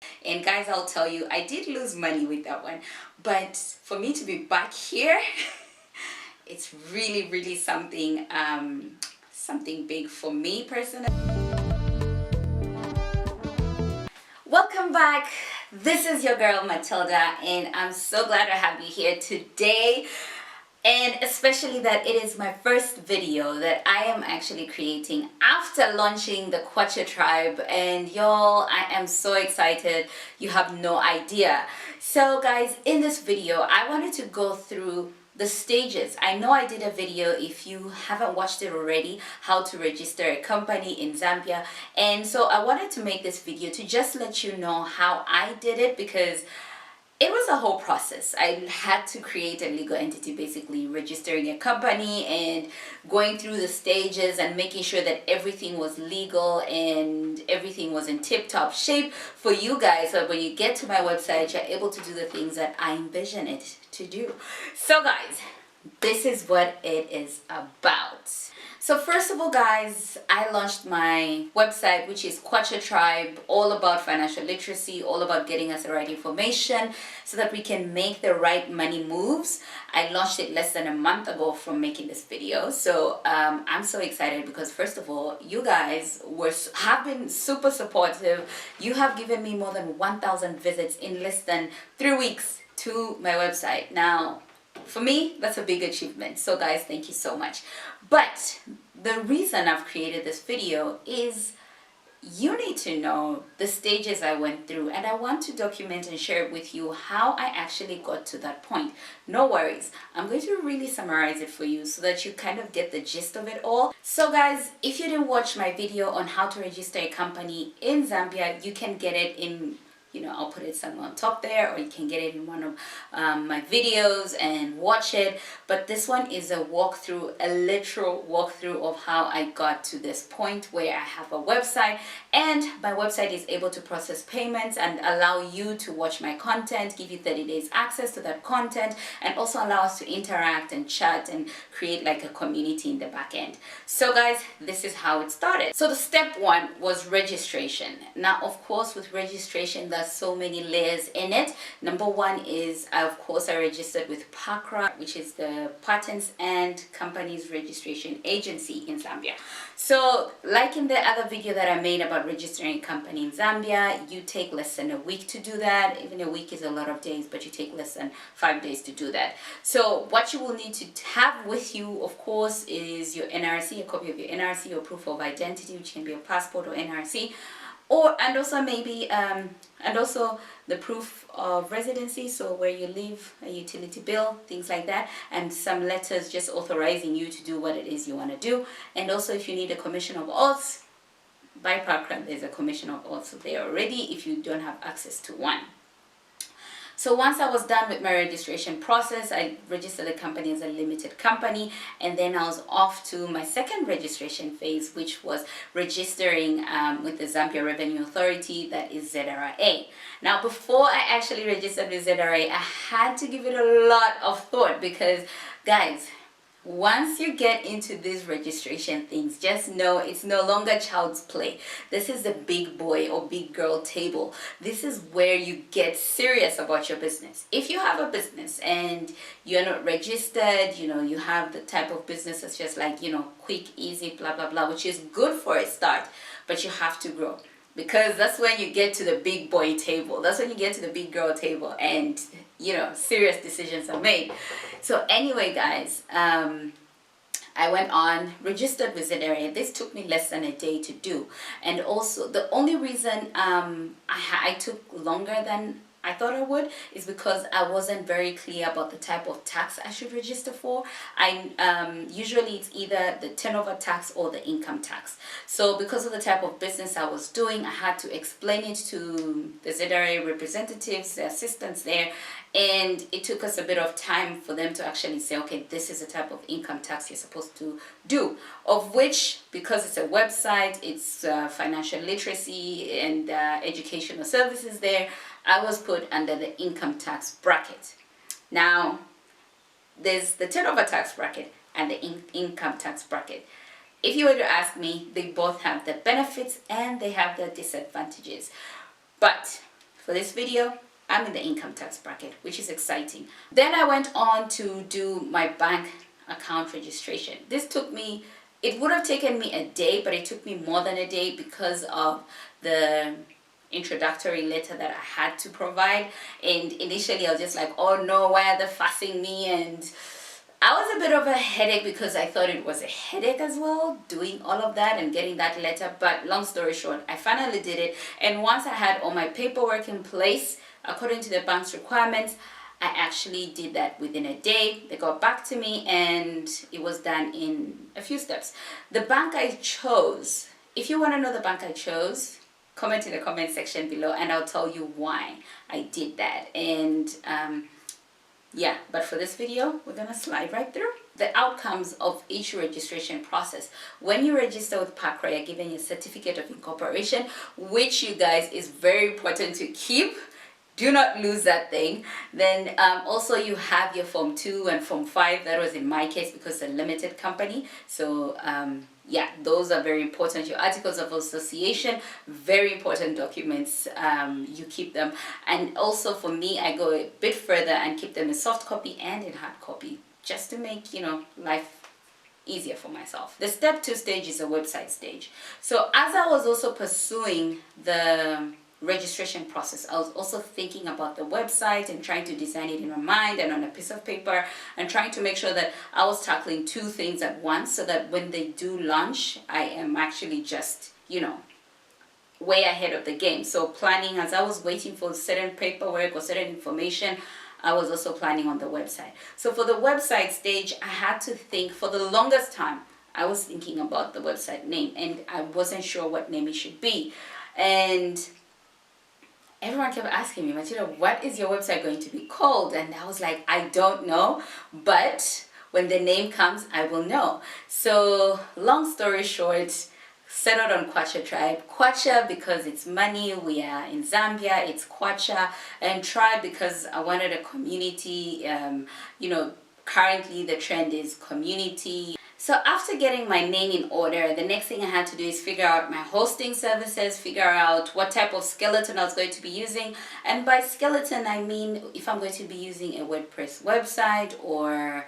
And guys, I'll tell you, I did lose money with that one. But for me to be back here, it's really, really something, something big for me personally. Welcome back. This is your girl Matilda, and I'm so glad to have you here today. And especially that it is my first video that I am actually creating after launching the Kwacha tribe. And y'all, I am so excited. You have no idea. So guys, in this video, I wanted to go through the stages. I know I did a video, if you haven't watched it already, how to register a company in Zambia. And so I wanted to make this video to just let you know how I did it, because it was a whole process. I had to create a legal entity, basically registering a company and going through the stages and making sure that everything was legal and everything was in tip-top shape for you guys, so when you get to my website, you're able to do the things that I envision it to do. So guys, this is what it is about. So first of all, guys, I launched my website, which is Kwacha Tribe, all about financial literacy, all about getting us the right information so that we can make the right money moves. I launched it less than a month ago from making this video. So I'm so excited because first of all, you guys have been super supportive. You have given me more than 1,000 visits in less than 3 weeks to my website. Now, for me, that's a big achievement. So guys, thank you so much. But the reason I've created this video is you need to know the stages I went through, and I want to document and share with you how I actually got to that point. No worries, I'm going to really summarize it for you so that you kind of get the gist of it all. So guys, if you didn't watch my video on how to register a company in Zambia, you can get it in, I'll put it somewhere on top there, or you can get it in one of my videos and watch it. But this one is a walkthrough, a literal walkthrough of how I got to this point where I have a website, and my website is able to process payments and allow you to watch my content, give you 30 days access to that content, and also allow us to interact and chat and create like a community in the back end. So guys, this is how it started. So the step one was registration. Now, of course, with registration, there's so many layers in it. Number one is, of course, I registered with PACRA, which is the Patents and Companies Registration Agency in Zambia. So like in the other video that I made about registering a company in Zambia, you take less than a week to do that. Even a week is a lot of days, but you take less than 5 days to do that. So what you will need to have with you, of course, is your NRC, a copy of your NRC or proof of identity, which can be a passport or NRC. And also maybe and also the proof of residency, so where you live, a utility bill, things like that, and some letters just authorizing you to do what it is you want to do. And also if you need a commission of oaths, by PACRA there's a commission of oaths there already if you don't have access to one. So once I was done with my registration process, I registered the company as a limited company, and then I was off to my second registration phase, which was registering with the Zambia Revenue Authority, that is ZRA. Now, before I actually registered with ZRA, I had to give it a lot of thought because, guys, once you get into these registration things, just know it's no longer child's play. This is the big boy or big girl table. This is where you get serious about your business. If you have a business and you're not registered, you have the type of business that's just like, quick, easy, blah, blah, blah, which is good for a start, but you have to grow. Because that's when you get to the big boy table. That's when you get to the big girl table and, serious decisions are made. So anyway, guys, I went on, registered with ZRA. This took me less than a day to do. And also, the only reason I took longer than I thought I would is because I wasn't very clear about the type of tax I should register for. Usually it's either the turnover tax or the income tax. So because of the type of business I was doing, I had to explain it to the ZRA representatives, the assistants there, and it took us a bit of time for them to actually say, okay, this is the type of income tax you're supposed to do, of which, because it's a website, it's financial literacy and educational services there, I was put under the income tax bracket. Now, there's the turnover tax bracket and the income tax bracket. If you were to ask me, they both have the benefits and they have the disadvantages. But for this video, I'm in the income tax bracket, which is exciting. Then I went on to do my bank account registration. This took me, it would have taken me a day, but it took me more than a day because of the introductory letter that I had to provide. And initially I was just like, oh no, why are they fussing me? And I was a bit of a headache because I thought it was a headache as well, doing all of that and getting that letter. But long story short, I finally did it. And once I had all my paperwork in place, according to the bank's requirements, I actually did that within a day. They got back to me and it was done in a few steps. The bank I chose, if you want to know the bank I chose, comment in the comment section below and I'll tell you why I did that. And yeah, but for this video, we're gonna slide right through the outcomes of each registration process. When you register with PACRA, you're given a certificate of incorporation, which you guys is very important to keep. Do not lose that thing. Then also you have your Form 2 and Form 5. That was in my case because it's a limited company. So yeah, those are very important. Your articles of association, very important documents. You keep them. And also for me, I go a bit further and keep them in soft copy and in hard copy, just to make, you know, life easier for myself. The step 2 stage is a website stage. So as I was also pursuing the registration process, I was also thinking about the website and trying to design it in my mind and on a piece of paper and trying to make sure that I was tackling 2 things at once so that when they do launch, I am actually just, you know, way ahead of the game. So planning, as I was waiting for certain paperwork or certain information, I was also planning on the website. So for the website stage, I had to think for the longest time. I was thinking about the website name and I wasn't sure what name it should be. And everyone kept asking me, Matilda, what is your website going to be called? And I was like, I don't know, but when the name comes, I will know. So long story short, settled on Kwacha Tribe. Kwacha because it's money, we are in Zambia, it's Kwacha. And Tribe because I wanted a community, you know, currently the trend is community. So after getting my name in order, the next thing I had to do is figure out my hosting services, figure out what type of skeleton I was going to be using. And by skeleton, I mean if I'm going to be using a WordPress website or,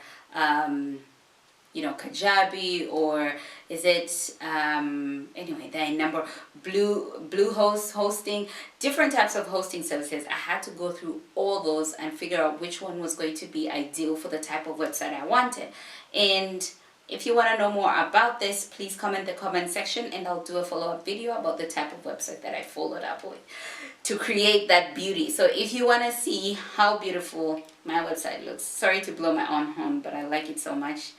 you know, Kajabi, or is it, anyway, there are a number, Bluehost hosting, different types of hosting services. I had to go through all those and figure out which one was going to be ideal for the type of website I wanted. And if you want to know more about this, please comment in the comment section and I'll do a follow-up video about the type of website that I followed up with to create that beauty. So if you want to see how beautiful my website looks, sorry to blow my own horn, but I like it so much.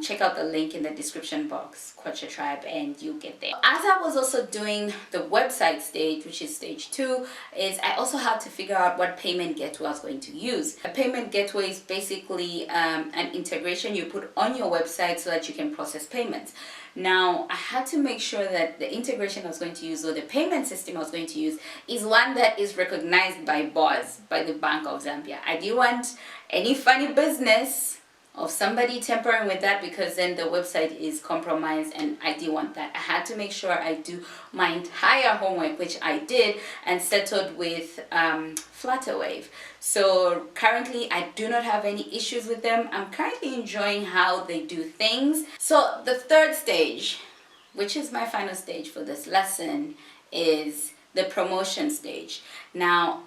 Check out the link in the description box, Kwacha Tribe, and you get there. As I was also doing the website stage, which is stage 2, is I also had to figure out what payment gateway I was going to use. A payment gateway is basically an integration you put on your website so that you can process payments. Now, I had to make sure that the integration I was going to use, or the payment system I was going to use, is one that is recognized by BOZ, by the Bank of Zambia. I didn't want any funny business of somebody tampering with that, because then the website is compromised and I didn't want that. I had to make sure I do my entire homework, which I did, and settled with Flutterwave. So currently I do not have any issues with them. I'm currently enjoying how they do things. So the 3rd stage, which is my final stage for this lesson, is the promotion stage. Now,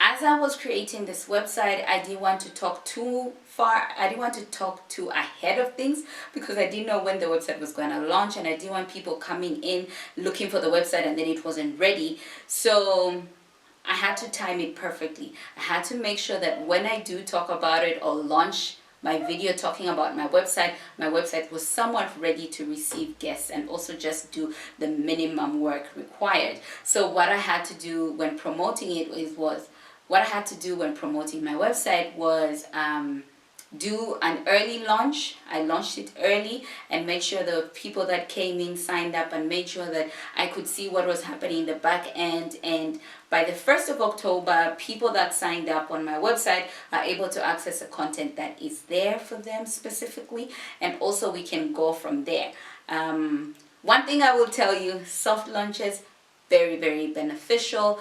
as I was creating this website, I didn't want to talk too far. I didn't want to talk too ahead of things because I didn't know when the website was going to launch, and I didn't want people coming in looking for the website and then it wasn't ready. So I had to time it perfectly. I had to make sure that when I do talk about it or launch my video talking about my website was somewhat ready to receive guests and also just do the minimum work required. So what I had to do when promoting it was my website was do an early launch. I launched it early and made sure the people that came in signed up and made sure that I could see what was happening in the back end. And by the 1st of October, people that signed up on my website are able to access the content that is there for them specifically, and also we can go from there. One thing I will tell you, soft launches, very, very beneficial,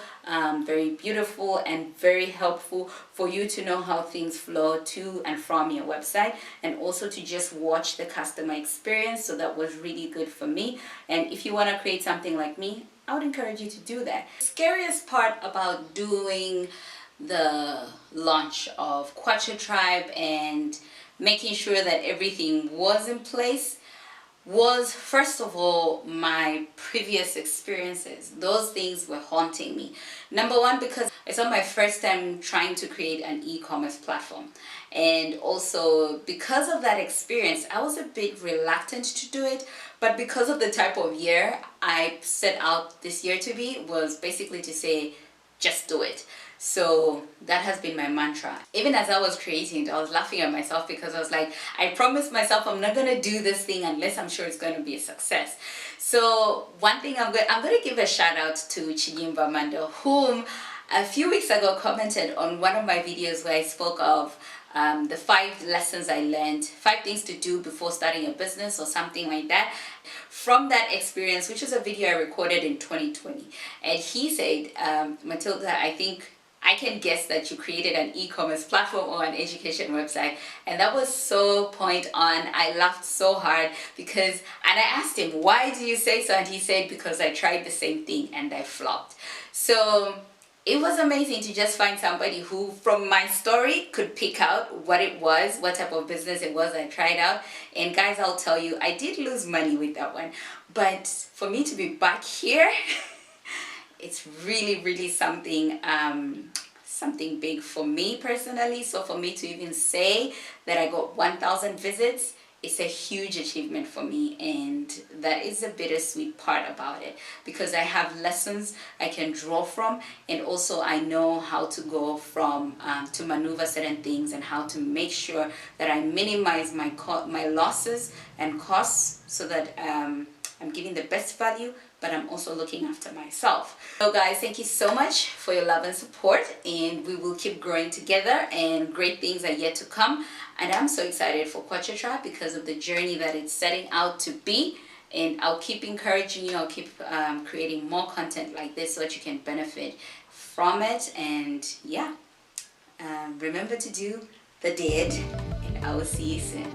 very beautiful, and very helpful for you to know how things flow to and from your website, and also to just watch the customer experience. So that was really good for me. And if you want to create something like me, I would encourage you to do that. The scariest part about doing the launch of Kwacha Tribe and making sure that everything was in place was, first of all, my previous experiences. Those things were haunting me. Number one, because it's not my first time trying to create an e-commerce platform. And also because of that experience, I was a bit reluctant to do it. But because of the type of year I set out this year to be, was basically to say, just do it. So that has been my mantra. Even as I was creating it, I was laughing at myself because I was like, I promised myself I'm not gonna do this thing unless I'm sure it's gonna be a success. So one thing I'm gonna give a shout out to Chiyimba Mando, whom a few weeks ago commented on one of my videos where I spoke of the 5 lessons I learned, 5 things to do before starting a business or something like that. From that experience, which is a video I recorded in 2020. And he said, Matilda, I think I can guess that you created an e-commerce platform or an education website. And that was so point on. I laughed so hard because, and I asked him, why do you say so? And he said, because I tried the same thing and I flopped. So it was amazing to just find somebody who, from my story, could pick out what it was, what type of business it was I tried out. And guys, I'll tell you, I did lose money with that one. But for me to be back here, it's really, really something, something big for me personally. So for me to even say that I got 1,000 visits, it's a huge achievement for me, and that is a bittersweet part about it, because I have lessons I can draw from, and also I know how to go from to maneuver certain things and how to make sure that I minimize my losses and costs, so that I'm giving the best value, but I'm also looking after myself. So guys, thank you so much for your love and support, and we will keep growing together, and great things are yet to come. And I'm so excited for Kwacha Tribe because of the journey that it's setting out to be. And I'll keep encouraging you, I'll keep creating more content like this so that you can benefit from it. And yeah, remember to do the deed, and I will see you soon.